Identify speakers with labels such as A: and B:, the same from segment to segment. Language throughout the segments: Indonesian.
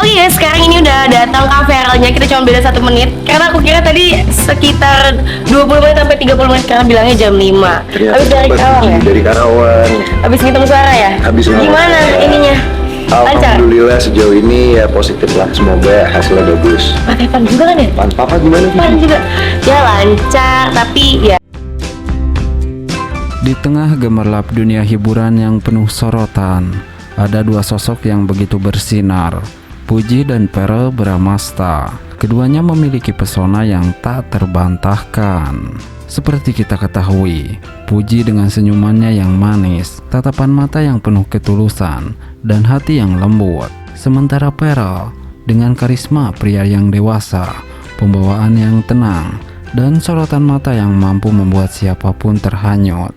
A: Oh iya, sekarang ini udah datang Kak Feralnya. Kita cuma beda 1 menit. Karena aku kira tadi sekitar 20 menit sampai 30 menit karena bilangnya jam 5.
B: Ternyata
A: Habis dari Karawang ya?
B: Dari Karawang.
A: Habis ngitung suara ya?
B: Habis ngitung
A: Gimana
B: suara.
A: ininya? Lancar?
B: Alhamdulillah sejauh ini ya positif lah. Semoga hasilnya bagus.
A: Pakai pan juga kan ya?
B: Papa gimana?
A: Pan juga. Ya lancar, tapi ya
C: Di tengah gemerlap dunia hiburan yang penuh sorotan, ada dua sosok yang begitu bersinar, Puji dan Verrell Bramasta. Keduanya memiliki pesona yang tak terbantahkan. Seperti kita ketahui, Puji dengan senyumannya yang manis, tatapan mata yang penuh ketulusan, dan hati yang lembut. Sementara Verrell dengan karisma pria yang dewasa, pembawaan yang tenang, dan sorotan mata yang mampu membuat siapapun terhanyut.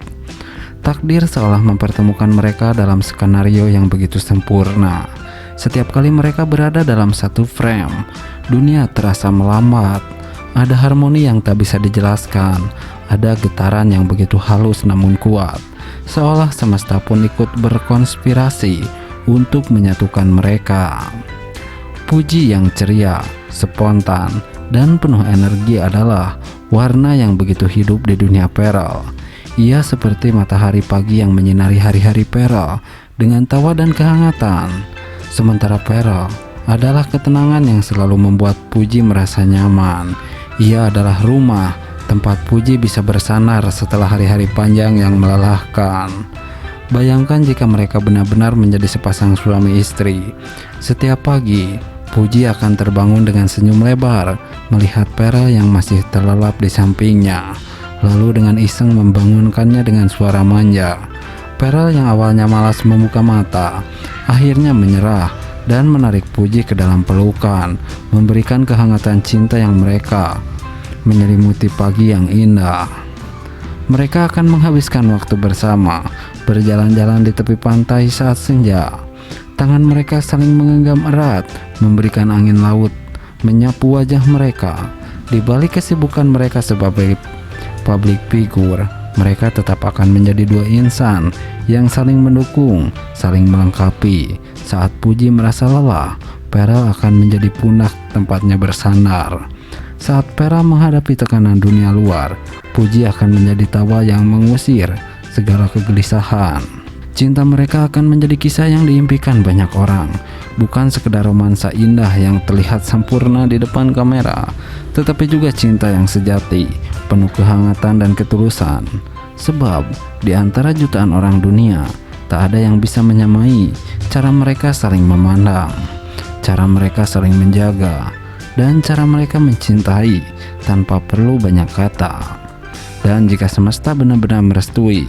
C: Takdir seolah mempertemukan mereka dalam skenario yang begitu sempurna. Setiap kali mereka berada dalam satu frame, dunia terasa melambat. Ada harmoni yang tak bisa dijelaskan, ada getaran yang begitu halus namun kuat, seolah semesta pun ikut berkonspirasi untuk menyatukan mereka. Puji yang ceria, spontan, dan penuh energi adalah warna yang begitu hidup di dunia Verrell. Ia seperti matahari pagi yang menyinari hari-hari Verrell dengan tawa dan kehangatan. Sementara Verrell adalah ketenangan yang selalu membuat Puji merasa nyaman. Ia adalah rumah tempat Puji bisa bersandar setelah hari-hari panjang yang melelahkan. Bayangkan jika mereka benar-benar menjadi sepasang suami istri. Setiap pagi, Puji akan terbangun dengan senyum lebar melihat Verrell yang masih terlelap di sampingnya, lalu dengan iseng membangunkannya dengan suara manja. Verrell yang awalnya malas membuka mata, akhirnya menyerah dan menarik Puji ke dalam pelukan, memberikan kehangatan cinta yang mereka menyelimuti pagi yang indah. Mereka akan menghabiskan waktu bersama, berjalan-jalan di tepi pantai saat senja. Tangan mereka saling menggenggam erat, memberikan angin laut menyapu wajah mereka. Di balik kesibukan mereka sebagai public figure, mereka tetap akan menjadi dua insan yang saling mendukung, saling melengkapi. Saat Puji merasa lelah, Verrell akan menjadi pundak tempatnya bersandar. Saat Verrell menghadapi tekanan dunia luar, Puji akan menjadi tawa yang mengusir segala kegelisahan. Cinta mereka akan menjadi kisah yang diimpikan banyak orang, bukan sekedar romansa indah yang terlihat sempurna di depan kamera, tetapi juga cinta yang sejati, penuh kehangatan dan ketulusan. Sebab di antara jutaan orang dunia, tak ada yang bisa menyamai cara mereka saling memandang, cara mereka saling menjaga, dan cara mereka mencintai tanpa perlu banyak kata. Dan jika semesta benar-benar merestui,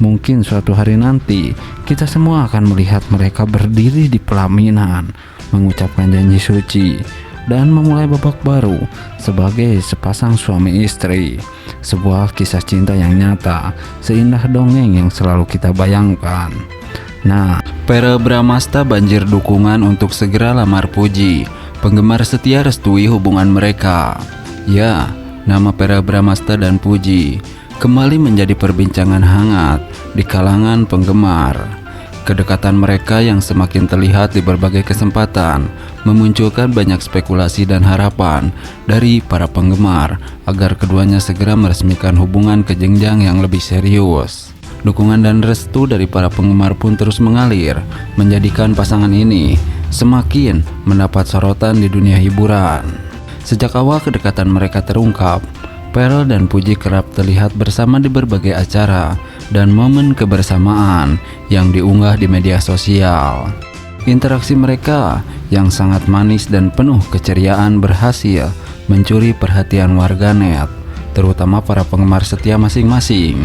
C: mungkin suatu hari nanti kita semua akan melihat mereka berdiri di pelaminan, mengucapkan janji suci, dan memulai babak baru sebagai sepasang suami istri. Sebuah kisah cinta yang nyata, seindah dongeng yang selalu kita bayangkan. Nah, Verrell Bramasta banjir dukungan untuk segera lamar Puji. Penggemar setia restui hubungan mereka. Ya, nama Verrell Bramasta dan Puji kembali menjadi perbincangan hangat di kalangan penggemar. Kedekatan mereka yang semakin terlihat di berbagai kesempatan memunculkan banyak spekulasi dan harapan dari para penggemar agar keduanya segera meresmikan hubungan ke jenjang yang lebih serius. Dukungan dan restu dari para penggemar pun terus mengalir, menjadikan pasangan ini semakin mendapat sorotan di dunia hiburan. Sejak awal kedekatan mereka terungkap, Verrell dan Puji kerap terlihat bersama di berbagai acara dan momen kebersamaan yang diunggah di media sosial. Interaksi mereka yang sangat manis dan penuh keceriaan berhasil mencuri perhatian warganet, terutama para penggemar setia masing-masing.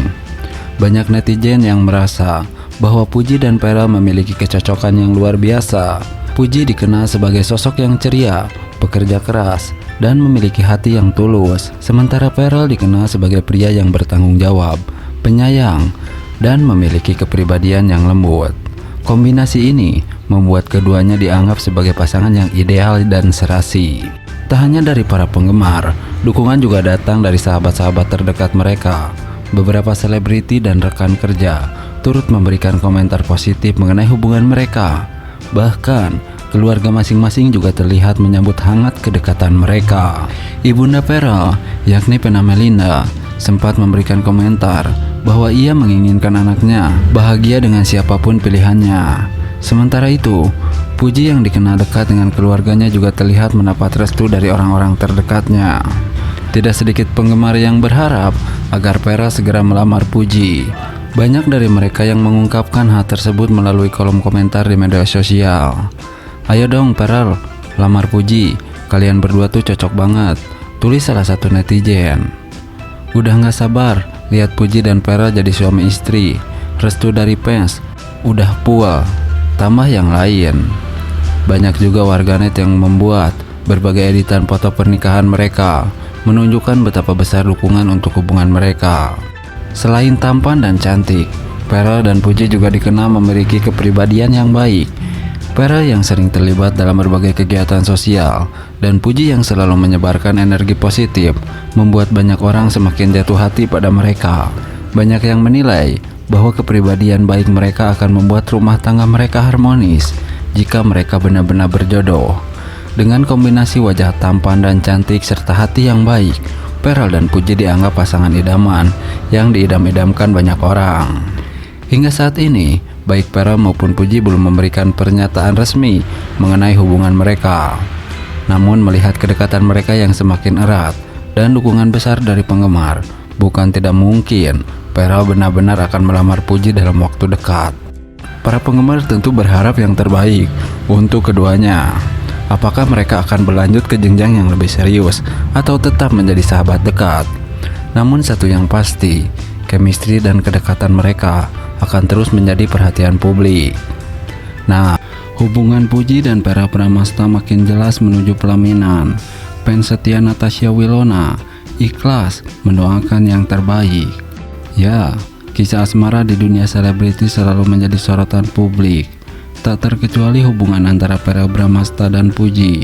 C: Banyak netizen yang merasa bahwa Puji dan Verrell memiliki kecocokan yang luar biasa. Puji dikenal sebagai sosok yang ceria, pekerja keras, dan memiliki hati yang tulus. Sementara Verrell dikenal sebagai pria yang bertanggung jawab, penyayang, dan memiliki kepribadian yang lembut. Kombinasi ini membuat keduanya dianggap sebagai pasangan yang ideal dan serasi. Tak hanya dari para penggemar, dukungan juga datang dari sahabat-sahabat terdekat mereka. Beberapa selebriti dan rekan kerja turut memberikan komentar positif mengenai hubungan mereka. Bahkan, Keluarga masing-masing juga terlihat menyambut hangat kedekatan mereka. Ibunda Pearl, yakni Pena Melinda, sempat memberikan komentar bahwa ia menginginkan anaknya bahagia dengan siapapun pilihannya. Sementara itu, Puji yang dikenal dekat dengan keluarganya juga terlihat mendapat restu dari orang-orang terdekatnya. Tidak sedikit penggemar yang berharap agar Pearl segera melamar Puji. Banyak dari mereka yang mengungkapkan hal tersebut melalui kolom komentar di media sosial. "Ayo dong Pearl, lamar Puji, kalian berdua tuh cocok banget," tulis salah satu netizen. "Udah gak sabar lihat Puji dan Pearl jadi suami istri, restu dari fans, udah pual," tambah yang lain. Banyak juga warganet yang membuat berbagai editan foto pernikahan mereka, menunjukkan betapa besar dukungan untuk hubungan mereka. Selain tampan dan cantik, Pearl dan Puji juga dikenal memiliki kepribadian yang baik. Pearl yang sering terlibat dalam berbagai kegiatan sosial, dan Puji yang selalu menyebarkan energi positif, membuat banyak orang semakin jatuh hati pada mereka. Banyak yang menilai bahwa kepribadian baik mereka akan membuat rumah tangga mereka harmonis jika mereka benar-benar berjodoh. Dengan kombinasi wajah tampan dan cantik serta hati yang baik, Pearl dan Puji dianggap pasangan idaman yang diidam-idamkan banyak orang. Hingga saat ini, baik Pearl maupun Puji belum memberikan pernyataan resmi mengenai hubungan mereka. Namun melihat kedekatan mereka yang semakin erat dan dukungan besar dari penggemar, bukan tidak mungkin Pearl benar-benar akan melamar Puji dalam waktu dekat. Para penggemar tentu berharap yang terbaik untuk keduanya. Apakah mereka akan berlanjut ke jenjang yang lebih serius atau tetap menjadi sahabat dekat? Namun satu yang pasti, chemistry dan kedekatan mereka akan terus menjadi perhatian publik. Nah, hubungan Puji dan Pearl Bramasta makin jelas menuju pelaminan. Fans setia Natasha Wilona ikhlas mendoakan yang terbaik. Ya, kisah asmara di dunia selebriti selalu menjadi sorotan publik. Tak terkecuali hubungan antara Pearl Bramasta dan Puji.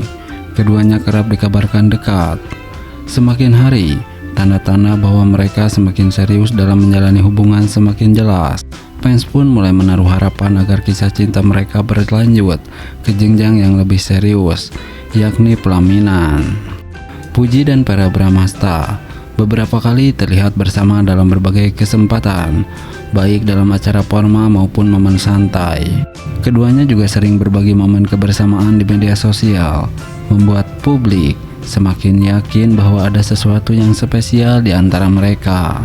C: Keduanya kerap dikabarkan dekat. Semakin hari, tanda-tanda bahwa mereka semakin serius dalam menjalani hubungan semakin jelas. Fans pun mulai menaruh harapan agar kisah cinta mereka berlanjut ke jenjang yang lebih serius, yakni pelaminan. Puji dan Pearl Bramasta beberapa kali terlihat bersama dalam berbagai kesempatan, baik dalam acara formal maupun momen santai. Keduanya juga sering berbagi momen kebersamaan di media sosial, membuat publik semakin yakin bahwa ada sesuatu yang spesial di antara mereka.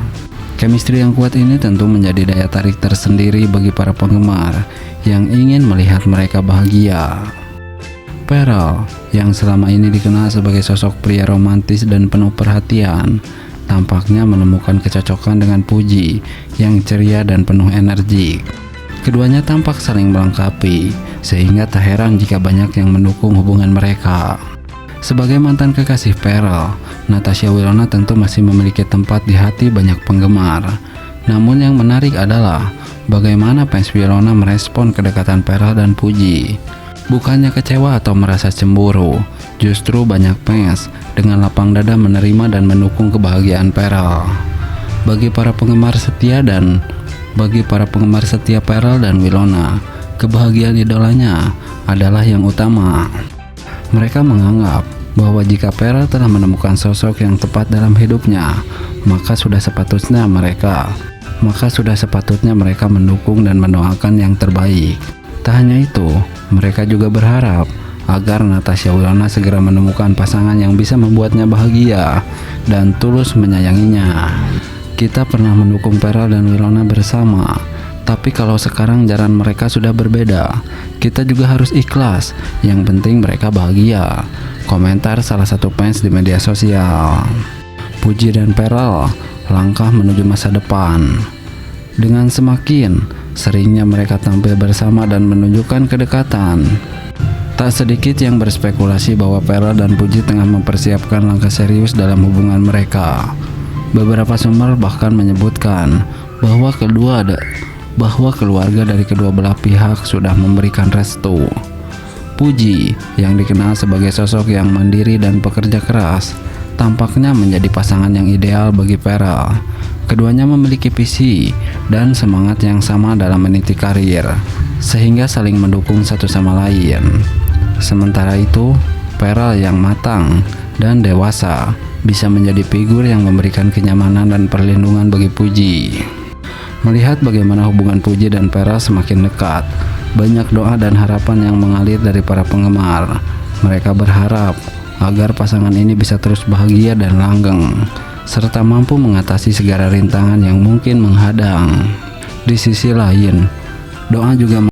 C: Chemistry yang kuat ini tentu menjadi daya tarik tersendiri bagi para penggemar yang ingin melihat mereka bahagia. Pearl, yang selama ini dikenal sebagai sosok pria romantis dan penuh perhatian, tampaknya menemukan kecocokan dengan Puji yang ceria dan penuh energi. Keduanya tampak saling melengkapi, sehingga tak heran jika banyak yang mendukung hubungan mereka. Sebagai mantan kekasih Pearl, Natasha Wilona tentu masih memiliki tempat di hati banyak penggemar. Namun yang menarik adalah bagaimana fans Wilona merespon kedekatan Pearl dan Puji. Bukannya kecewa atau merasa cemburu, justru banyak fans dengan lapang dada menerima dan mendukung kebahagiaan Pearl. Bagi para penggemar setia Pearl dan Wilona, kebahagiaan idolanya adalah yang utama. Mereka menganggap bahwa jika Pearl telah menemukan sosok yang tepat dalam hidupnya, maka sudah sepatutnya mereka mendukung dan mendoakan yang terbaik. Tak hanya itu, mereka juga berharap agar Natasha Wilona segera menemukan pasangan yang bisa membuatnya bahagia dan tulus menyayanginya. Kita pernah mendukung Pearl dan Wilona bersama, tapi kalau sekarang jalan mereka sudah berbeda, kita juga harus ikhlas. Yang penting mereka bahagia, komentar salah satu fans di media sosial. Puji dan Pearl langkah menuju masa depan. Dengan semakin seringnya mereka tampil bersama dan menunjukkan kedekatan, tak sedikit yang berspekulasi bahwa Pearl dan Puji tengah mempersiapkan langkah serius dalam hubungan mereka. Beberapa sumber bahkan menyebutkan bahwa keluarga dari kedua belah pihak sudah memberikan restu. Puji, yang dikenal sebagai sosok yang mandiri dan pekerja keras, tampaknya menjadi pasangan yang ideal bagi Pearl. Keduanya memiliki visi dan semangat yang sama dalam meniti karir, sehingga saling mendukung satu sama lain. Sementara itu, Farel yang matang dan dewasa bisa menjadi figur yang memberikan kenyamanan dan perlindungan bagi Puji. Melihat bagaimana hubungan Puji dan Farel semakin dekat, banyak doa dan harapan yang mengalir dari para penggemar. Mereka berharap agar pasangan ini bisa terus bahagia dan langgeng, serta mampu mengatasi segala rintangan yang mungkin menghadang. Di sisi lain, doa juga